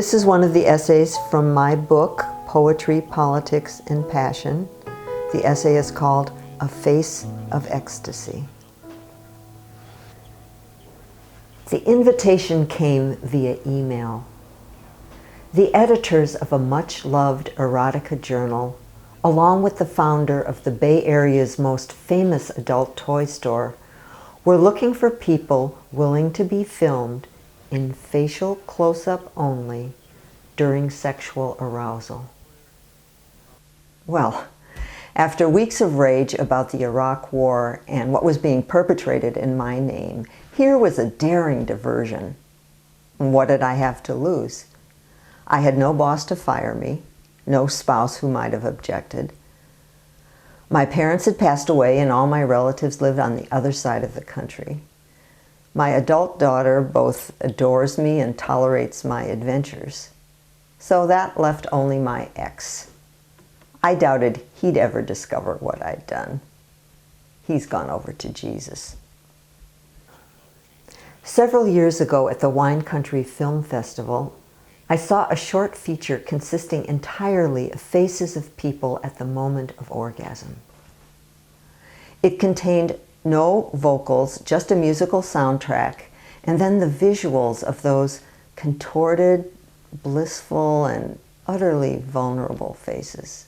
This is one of the essays from my book, Poetry, Politics, and Passion. The essay is called A Face of Ecstasy. The invitation came via email. The editors of a much-loved erotica journal, along with the founder of the Bay Area's most famous adult toy store, were looking for people willing to be filmed in facial close-up only during sexual arousal. Well, after weeks of rage about the Iraq War and what was being perpetrated in my name, here was a daring diversion. What did I have to lose? I had no boss to fire me, no spouse who might have objected. My parents had passed away and all my relatives lived on the other side of the country. My adult daughter both adores me and tolerates my adventures. So that left only my ex. I doubted he'd ever discover what I'd done. He's gone over to Jesus. Several years ago at the Wine Country Film Festival, I saw a short feature consisting entirely of faces of people at the moment of orgasm. It contained no vocals, just a musical soundtrack, and then the visuals of those contorted, blissful, and utterly vulnerable faces.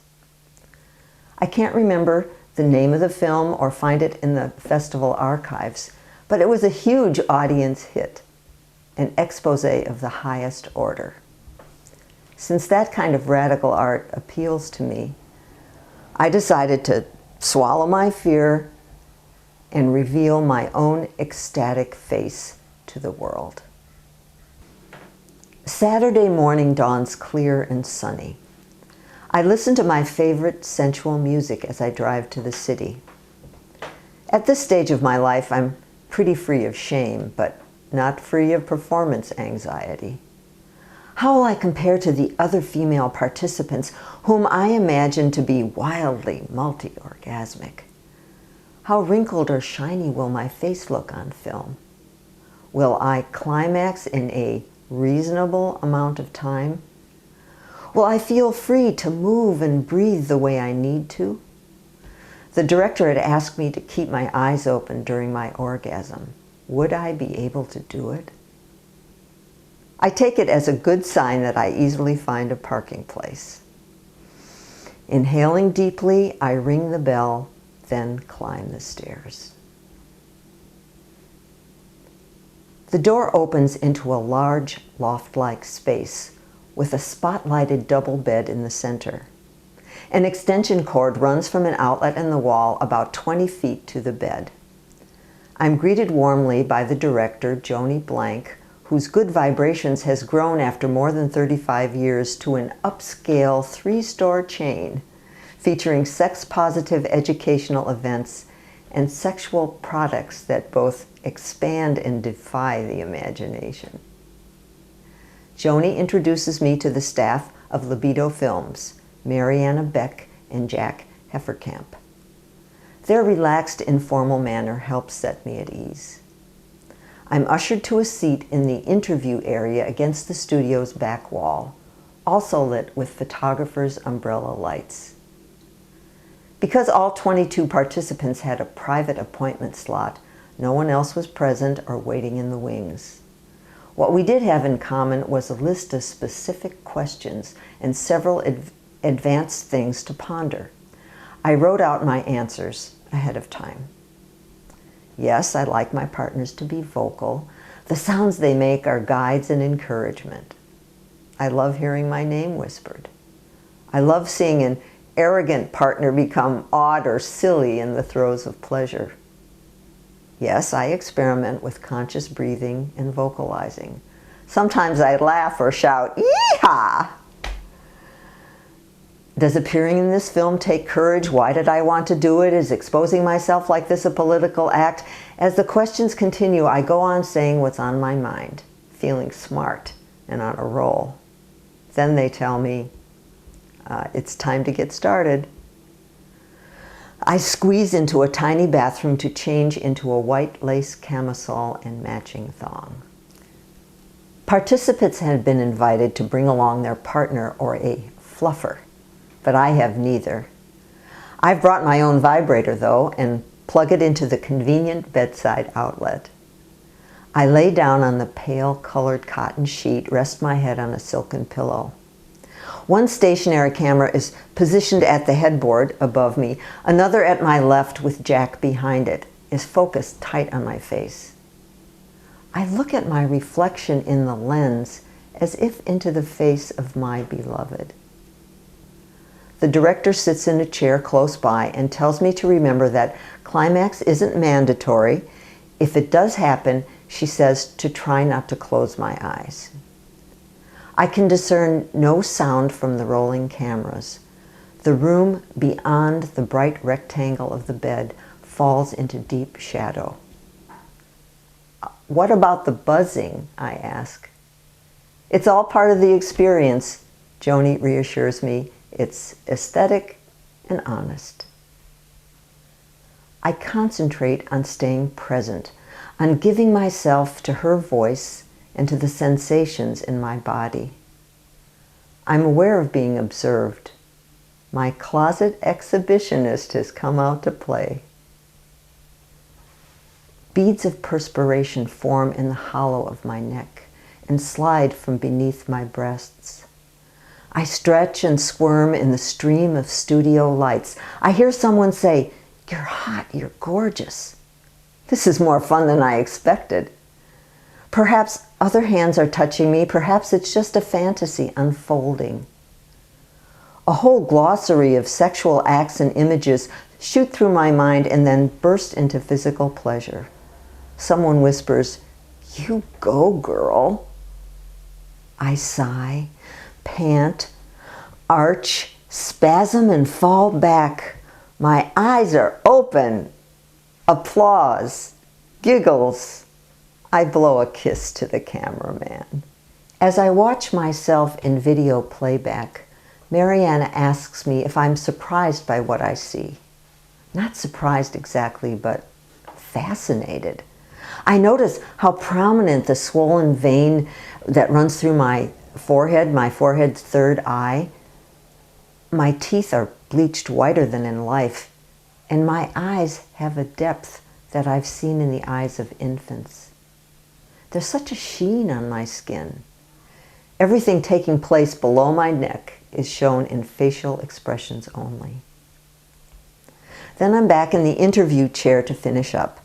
I can't remember the name of the film or find it in the festival archives, but it was a huge audience hit, an expose of the highest order. Since that kind of radical art appeals to me, I decided to swallow my fear and reveal my own ecstatic face to the world. Saturday morning dawns clear and sunny. I listen to my favorite sensual music as I drive to the city. At this stage of my life, I'm pretty free of shame, but not free of performance anxiety. How will I compare to the other female participants whom I imagine to be wildly multi-orgasmic? How wrinkled or shiny will my face look on film? Will I climax in a reasonable amount of time? Will I feel free to move and breathe the way I need to? The director had asked me to keep my eyes open during my orgasm. Would I be able to do it? I take it as a good sign that I easily find a parking place. Inhaling deeply, I ring the bell, then climb the stairs. The door opens into a large loft-like space with a spotlighted double bed in the center. An extension cord runs from an outlet in the wall about 20 feet to the bed. I'm greeted warmly by the director, Joni Blank, whose Good Vibrations has grown after more than 35 years to an upscale 3-store chain featuring sex-positive educational events and sexual products that both expand and defy the imagination. Joni introduces me to the staff of Libido Films, Mariana Beck and Jack Hefferkamp. Their relaxed, informal manner helps set me at ease. I'm ushered to a seat in the interview area against the studio's back wall, also lit with photographers' umbrella lights. Because all 22 participants had a private appointment slot, no one else was present or waiting in the wings. What we did have in common was a list of specific questions and several advanced things to ponder. I wrote out my answers ahead of time. Yes, I like my partners to be vocal. The sounds they make are guides and encouragement. I love hearing my name whispered. I love seeing an arrogant partner become odd or silly in the throes of pleasure. Yes, I experiment with conscious breathing and vocalizing. Sometimes I laugh or shout, "Yee-haw!" Does appearing in this film take courage? Why did I want to do it? Is exposing myself like this a political act? As the questions continue, I go on saying what's on my mind, feeling smart and on a roll. Then they tell me, it's time to get started. I squeeze into a tiny bathroom to change into a white lace camisole and matching thong. Participants had been invited to bring along their partner or a fluffer, but I have neither. I've brought my own vibrator though and plug it into the convenient bedside outlet. I lay down on the pale colored cotton sheet, rest my head on a silken pillow. One stationary camera is positioned at the headboard above me, another at my left with Jack behind it, is focused tight on my face. I look at my reflection in the lens as if into the face of my beloved. The director sits in a chair close by and tells me to remember that climax isn't mandatory. If it does happen, she says to try not to close my eyes. I can discern no sound from the rolling cameras. The room beyond the bright rectangle of the bed falls into deep shadow. What about the buzzing? I ask. It's all part of the experience, Joni reassures me. It's aesthetic and honest. I concentrate on staying present, on giving myself to her voice and to the sensations in my body. I'm aware of being observed. My closet exhibitionist has come out to play. Beads of perspiration form in the hollow of my neck and slide from beneath my breasts. I stretch and squirm in the stream of studio lights. I hear someone say, "You're hot, you're gorgeous." This is more fun than I expected. Perhaps other hands are touching me, perhaps it's just a fantasy unfolding. A whole glossary of sexual acts and images shoot through my mind and then burst into physical pleasure. Someone whispers, "You go, girl." I sigh, pant, arch, spasm, and fall back. My eyes are open. Applause, giggles. I blow a kiss to the cameraman. As I watch myself in video playback, Mariana asks me if I'm surprised by what I see. Not surprised exactly, but fascinated. I notice how prominent the swollen vein that runs through my forehead's third eye. My teeth are bleached whiter than in life, and my eyes have a depth that I've seen in the eyes of infants. There's such a sheen on my skin. Everything taking place below my neck is shown in facial expressions only. Then I'm back in the interview chair to finish up.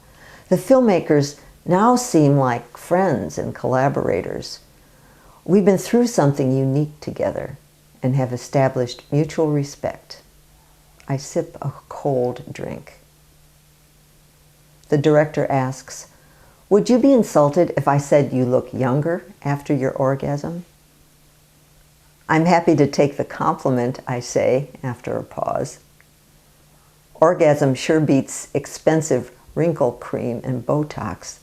The filmmakers now seem like friends and collaborators. We've been through something unique together and have established mutual respect. I sip a cold drink. The director asks, "Would you be insulted if I said you look younger after your orgasm?" "I'm happy to take the compliment," I say after a pause. Orgasm sure beats expensive wrinkle cream and Botox.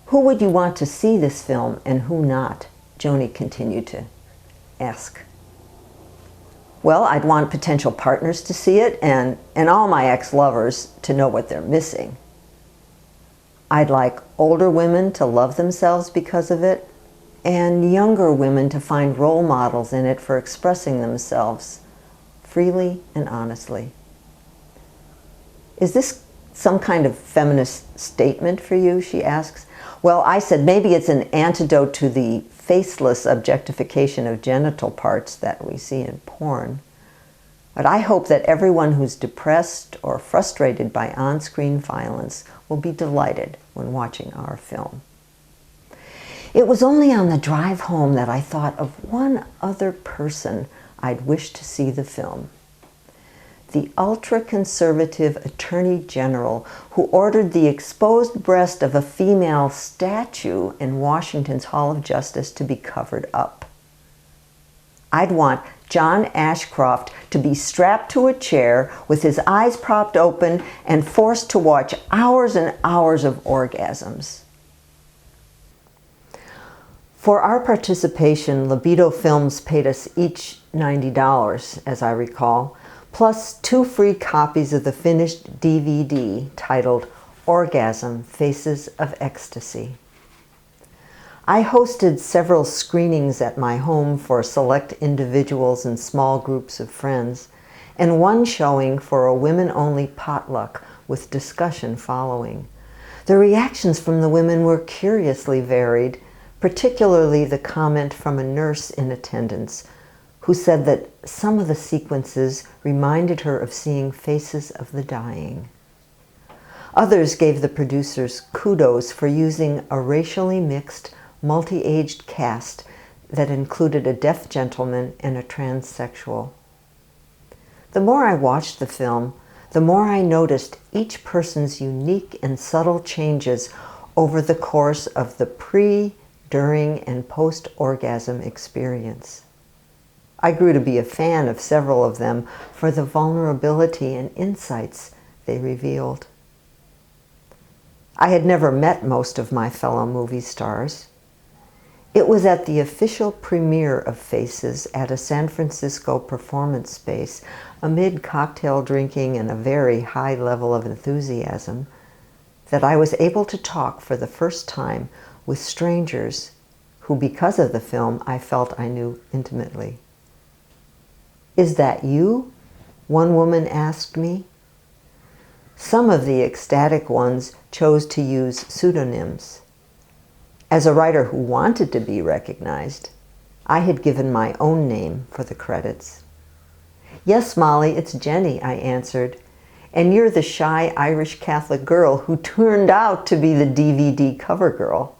"Who would you want to see this film and who not?" Joni continued to ask. "Well, I'd want potential partners to see it and all my ex-lovers to know what they're missing. I'd like older women to love themselves because of it and younger women to find role models in it for expressing themselves freely and honestly." "Is this some kind of feminist statement for you?" she asks. Well, I said maybe it's an antidote to the faceless objectification of genital parts that we see in porn. But I hope that everyone who's depressed or frustrated by on-screen violence will be delighted when watching our film. It was only on the drive home that I thought of one other person I'd wish to see the film. The ultra-conservative Attorney General who ordered the exposed breast of a female statue in Washington's Hall of Justice to be covered up. I'd want John Ashcroft to be strapped to a chair with his eyes propped open and forced to watch hours and hours of orgasms. For our participation, Libido Films paid us each $90, as I recall, plus 2 free copies of the finished DVD titled Orgasm: Faces of Ecstasy. I hosted several screenings at my home for select individuals and small groups of friends, and one showing for a women-only potluck with discussion following. The reactions from the women were curiously varied, particularly the comment from a nurse in attendance who said that some of the sequences reminded her of seeing faces of the dying. Others gave the producers kudos for using a racially mixed, multi-aged cast that included a deaf gentleman and a transsexual. The more I watched the film, the more I noticed each person's unique and subtle changes over the course of the pre, during, and post-orgasm experience. I grew to be a fan of several of them for the vulnerability and insights they revealed. I had never met most of my fellow movie stars. It was at the official premiere of Faces at a San Francisco performance space, amid cocktail drinking and a very high level of enthusiasm, that I was able to talk for the first time with strangers who, because of the film, I felt I knew intimately. "Is that you?" one woman asked me. Some of the ecstatic ones chose to use pseudonyms. As a writer who wanted to be recognized, I had given my own name for the credits. "Yes, Molly, it's Jennie," I answered, "and you're the shy Irish Catholic girl who turned out to be the DVD cover girl."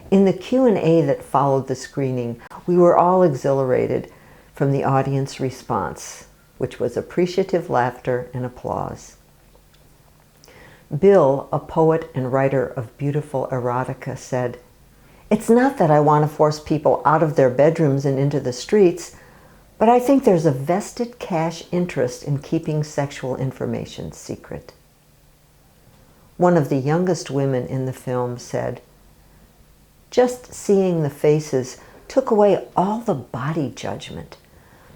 In the Q&A that followed the screening, we were all exhilarated from the audience response, which was appreciative laughter and applause. Bill, a poet and writer of beautiful erotica, said, "It's not that I want to force people out of their bedrooms and into the streets, but I think there's a vested cash interest in keeping sexual information secret." One of the youngest women in the film said, "Just seeing the faces took away all the body judgment.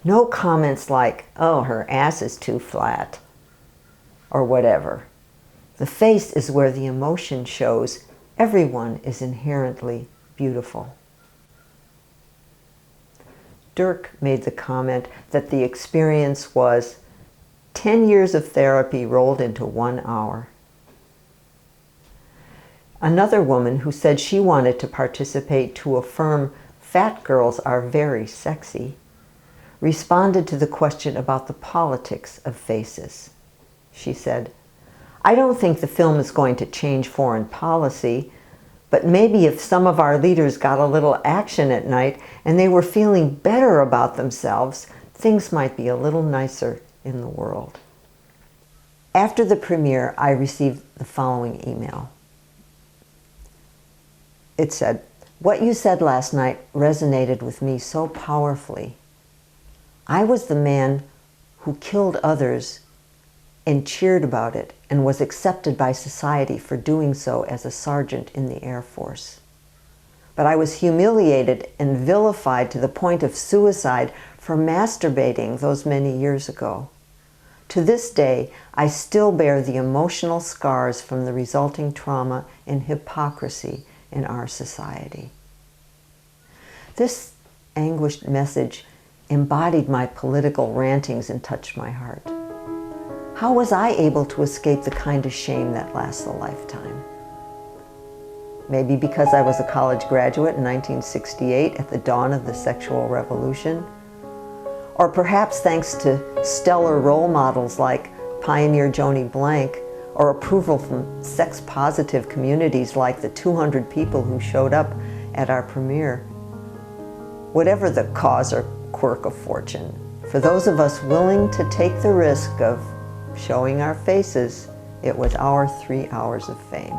No comments like, 'Oh, her ass is too flat,' or whatever. The face is where the emotion shows. Everyone is inherently beautiful." Dirk made the comment that the experience was 10 years of therapy rolled into 1 hour. Another woman who said she wanted to participate to affirm fat girls are very sexy responded to the question about the politics of faces. She said, "I don't think the film is going to change foreign policy, but maybe if some of our leaders got a little action at night and they were feeling better about themselves, things might be a little nicer in the world." After the premiere, I received the following email. It said, "What you said last night resonated with me so powerfully. I was the man who killed others and cheered about it and was accepted by society for doing so as a sergeant in the Air Force. But I was humiliated and vilified to the point of suicide for masturbating those many years ago. To this day, I still bear the emotional scars from the resulting trauma and hypocrisy in our society." This anguished message embodied my political rantings and touched my heart. How was I able to escape the kind of shame that lasts a lifetime? Maybe because I was a college graduate in 1968 at the dawn of the sexual revolution? Or perhaps thanks to stellar role models like pioneer Joni Blank, or approval from sex-positive communities like the 200 people who showed up at our premiere. Whatever the cause or quirk of fortune, for those of us willing to take the risk of showing our faces, it was our 3 hours of fame.